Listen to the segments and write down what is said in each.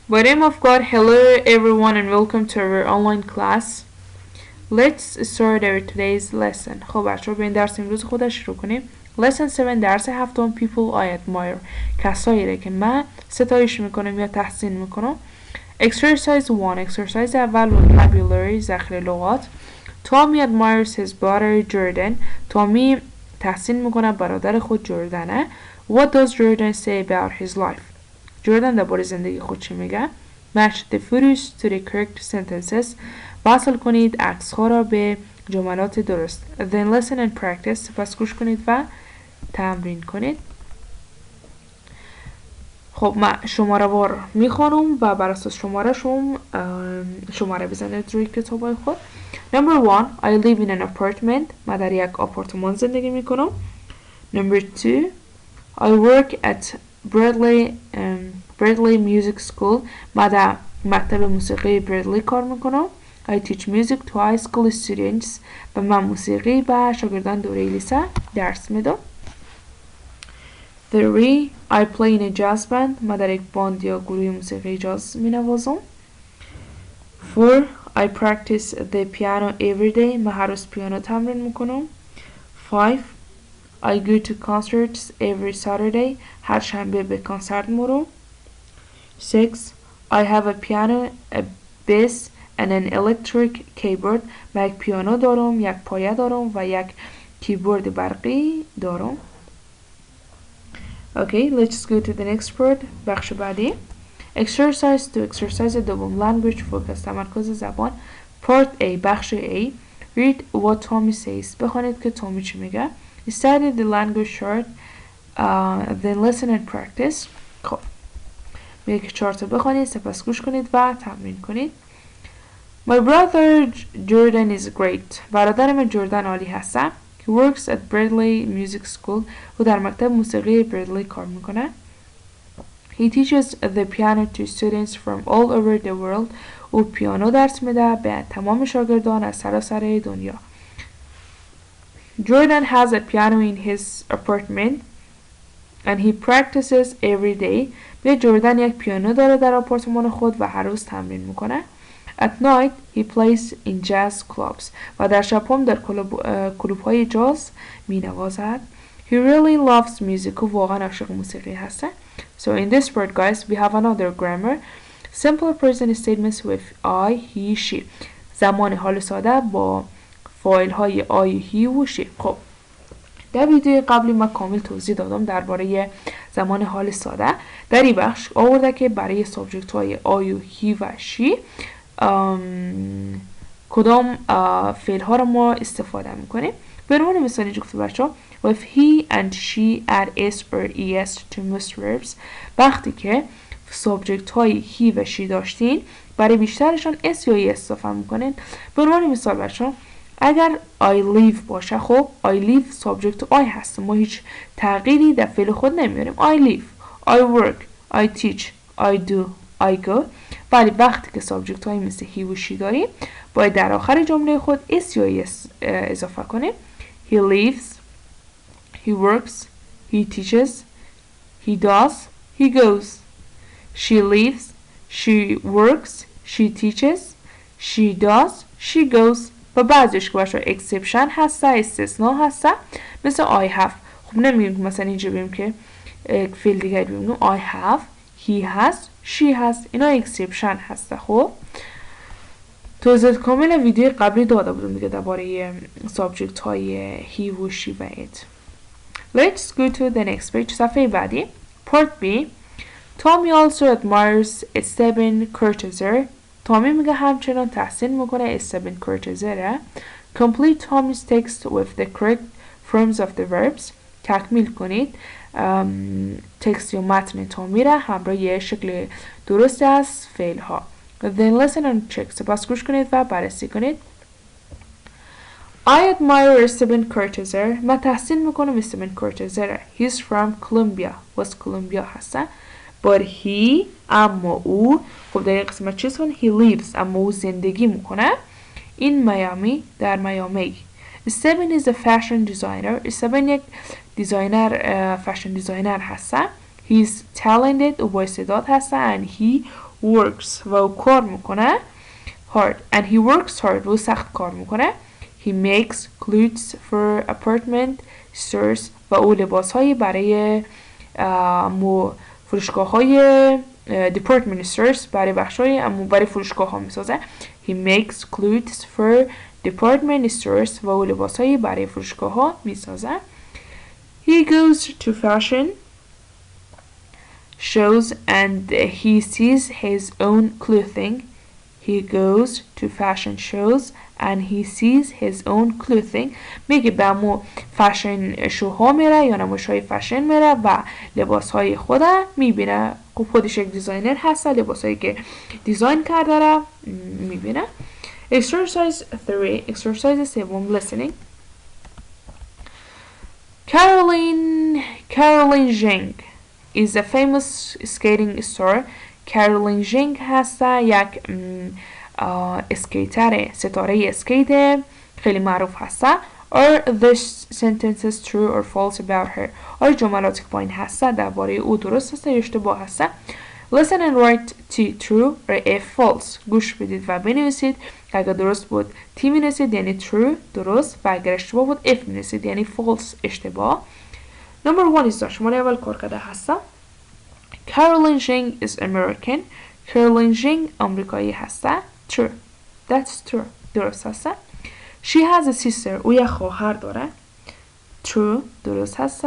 By the name of God, hello everyone and welcome to our online class. Let's start our today's lesson. خب بچه‌ها به این درس امروز خودش شروع کنیم. Lesson 7 درس هفتم People I admire. کسایی که من ستایش میکنم یا تحسین میکنم. Exercise 1 Exercise اول vocabulary ذخیره لغات. Tommy admires his brother Jordan. Tommy تحسین میکنه برادر خود جردنه. What does Jordan say about his life? جردن درباره زندگی خود چی میگه؟ Match the photos to the correct sentences. وصل کنید عکس ها را به جملات درست. Then listen and practice. پس گوش کنید و تمرین کنید. خب من شماره وار میخوانم و بر اساس شماره بزنید روی کتابای خود. Number 1 I live in an apartment. من در یک آپارتمان زندگی میکنم. Number 2 I work at Bradley Music School. من در مکتب موسیقی برادلی کار میکنم. I teach music to high school students. و من موسیقی به شاگردان دوره لیسه درس میدم. 3 I play in a jazz band. من در یک باند یا گروه موسیقی جاز مینوازم. 4 I practice the piano every day. من هر روز پیانو تمرین میکنم. 5 I go to concerts every Saturday. هر شنبه به کنسرت میرم. 6 I have a piano, a bass and an electric keyboard. من یک پیانو دارم، یک پایه دارم و یک کیبورد برقی دارم. Okay, let's go to the next part. بخش بعدی. Exercise 2 Exercise دوم Language Focus تمرکز زبان. Part A بخش A Read what Tommy says. بخوانید که تومی چی میگه. Study the language chart. Then listen and practice. خب میگه که چارت بخوانید، سپس گوش کنید و تمرین کنید. My brother Jordan is great. برادر من جردن عالی هستم. He works at Bradley Music School. او در مکتب موسیقی برادلی کار میکنه. He teaches the piano to students from all over the world. او پیانو درس میده به تمام شاگردان از سراسر دنیا. Jordan has a piano in his apartment and he practices every day. به جردن یک پیانو داره در آپارتمان خود و هر روز تمرین میکنه. At night he plays in jazz clubs. و در شب هم در کلوب های جاز می نوازد. He really loves music. او واقعا عاشق موسیقی هسته. So in this part guys we have another grammar. Simple present statements with I, he, she. زمان حال ساده با فاعل های I, he و she. خب در ویدیو قبلی من کامل توضیح دادم درباره زمان حال ساده. در این بخش آورده که برای سابجکت های I و he و she کدام فعل ها را ما استفاده میکنیم. به عنوان مثال اینجا گفته بچه‌ها with he and she add s or es to most verbs. وقتی که سابجکت های he و she داشتین برای بیشترشان s یا es اضافه میکنین. به عنوان مثال بچه‌ها اگر I live باشه خب I live سابجکت I هست، ما هیچ تغییری در فعل خود نمیاریم. I live, I work, I teach, I do, I go. ولی وقتی که سابجکت های مثل he و she داریم باید در آخر جمله خود s یا es اضافه کنیم. He lives, he works, he teaches, he does, he goes. She lives, she works, she teaches, she does, she goes. و بعضیش که باشه exception هسته، استثناء هسته مثل I have. خب نمیگیم که مثلا اینجا بگیم که فعل دیگه بگیم I have, he has, she has. اینا exception هسته. خب توضیح کامل ویدیو قبلی داده بودم دیگه درباره سابجکت های he و she و it. Let's go to the next page. صفحه بعدی Part B. Tommy also admires Esteban Cortázar. تامی میگه همچنان تحسین میکنه استبن کورتزره. Complete Tommy's text with the correct forms of the verbs. تکمیل کنید تکست یا متن تامی را همراه شکل درست از فعل ها. Then listen and check. سپس گوش کنید و بررسی کنید. I admire Esteban Cortázar. من تحسین میکنم استبن کورتزره. He's from Colombia. was کلمبیا هستن. But he اما او خب در این قسمت چیز کن he lives اما او زندگی میکنه in Miami در میامی. Esteban is a fashion designer. Esteban یک دیزاینر فشن دیزاینر هسته. He's talented و با استعداد هسته and he works و او کار میکنه hard and he works hard و سخت کار میکنه he makes clothes for apartment stores و او لباس های برای فروشگاه های department stores برای بخش های برای فروشگاه ها میسازه he makes clothes for department stores و او لباس های برای فروشگاه ها میسازه he goes to fashion shows and he sees his own clothing he goes to fashion shows and he sees his own clothing میگه به همون فشن شوها میره یا نمایش‌های فشن میره و لباس‌های خودم میبینه خودش یک دیزاینر هست لباسایی که دیزاین کرده را میبینه exercise 3 exercise 7 listening Caroline Zheng is a famous skating star Caroline Zheng هست یک اسکیتر ستاره اسکیت خیلی معروف هست Are the sentences true or false about her آیا جملاتی که پایین هست درباره او درست هست یا اشتباه هست Listen and write T true or F false گوش بدید و بنویسید اگر درست بود T می‌نویسید یعنی true درست و اگر اشتباه بود F می‌نویسید یعنی false اشتباه Number 1 is شماره اول کار کرده هست Caroline Zheng is American Caroline Zheng آمریکایی هست True That's true درست هست She has a sister او یک خواهر داره True درست هست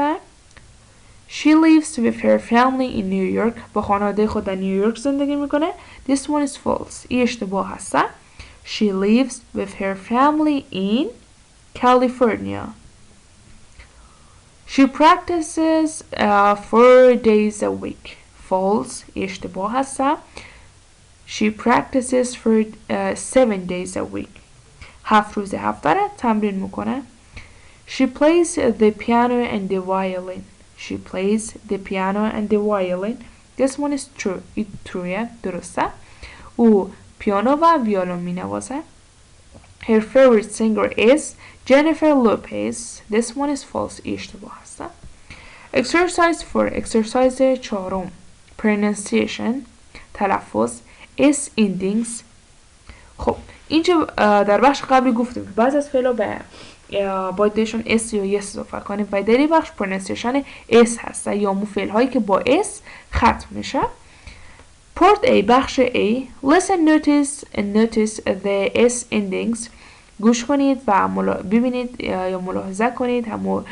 She lives with her family in New York با خانواده خود در نیویورک زندگی میکنه This one is false ای اشتباه هست She lives with her family in California She practices 4 days a week False ای اشتباه هست She practices for 7 days a week 7 روز هفته را تمرین میکنه She plays the piano and the violin She plays the piano and the violin This one is true it true درسته او پیانو و ویولون می نوازه Her favorite singer is Jennifer Lopez This one is false اشتباه هست Exercise 4 Exercise 4 Pronunciation تلفظ S endings خب اینجا در بخش قبلی گفتیم بعض از فعلا به بایدشون S یا yes اضافه کنیم و در این بخش پرونانسیشن S هست یا مو فعل هایی که با S ختم میشه Part A بخش A Listen notice the S endings گوش کنید و ببینید یا ملاحظه کنید همون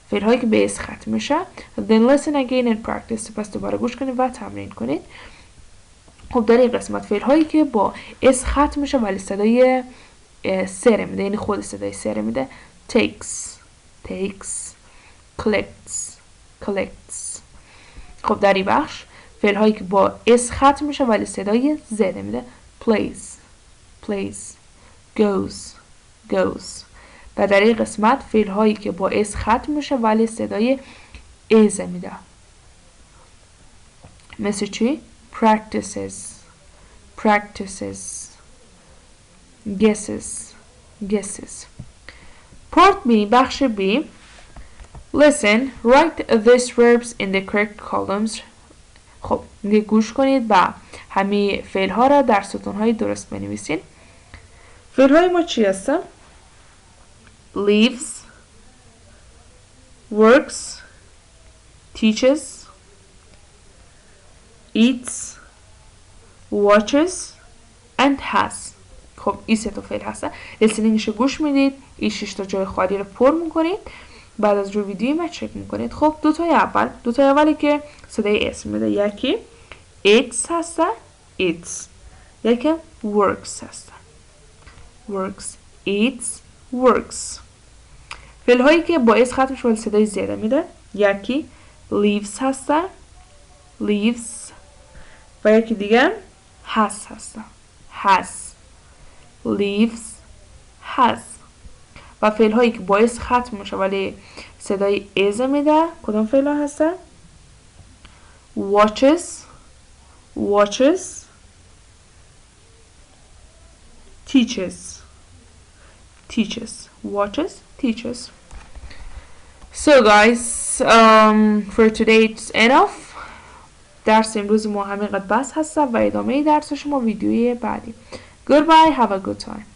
فعل هایی که به S ختم میشه Then listen again and practice پس دوباره گوش کنید و تمرین کنید خب در این قسمت فعل هایی که با S ختم میشه ولی صدای سره میده یعنی خود صدای سره میده takes collects خب در این بخش فعل هایی که با S ختم میشه ولی صدای زده میده plays goes و در این قسمت فعل هایی که با S ختم میشه ولی صدای از میده مثل چی؟ practices guesses Part B بخش B Listen write these verbs in the correct columns خب گوش کنید و همه فعل ها را در ستون های درست بنویسید فعل های ما چی هستن؟ lives works teaches eats watches and has خب این سه تا فعل هستن listeningشو گوش میدید این 6 تا جای خالی رو پر میکنید بعد از رو ویدیوی من چک میکنید خب دو تا اولی که صدای اسم میده یکی eats هست eats یکی works هست works eats works فعل هایی که با اس ختم شده صدای زیاده میده یکی leaves هست leaves و یکی دیگه has leaves has و فعل هایی که با اس ختم میشه ولی صدای از میده کدام فعل ها هستن watches teaches so guys for today it's enough درس امروز ما همینقدر بس هستم و ادامه درس شما ویدیوی بعدی. Goodbye, have a good time.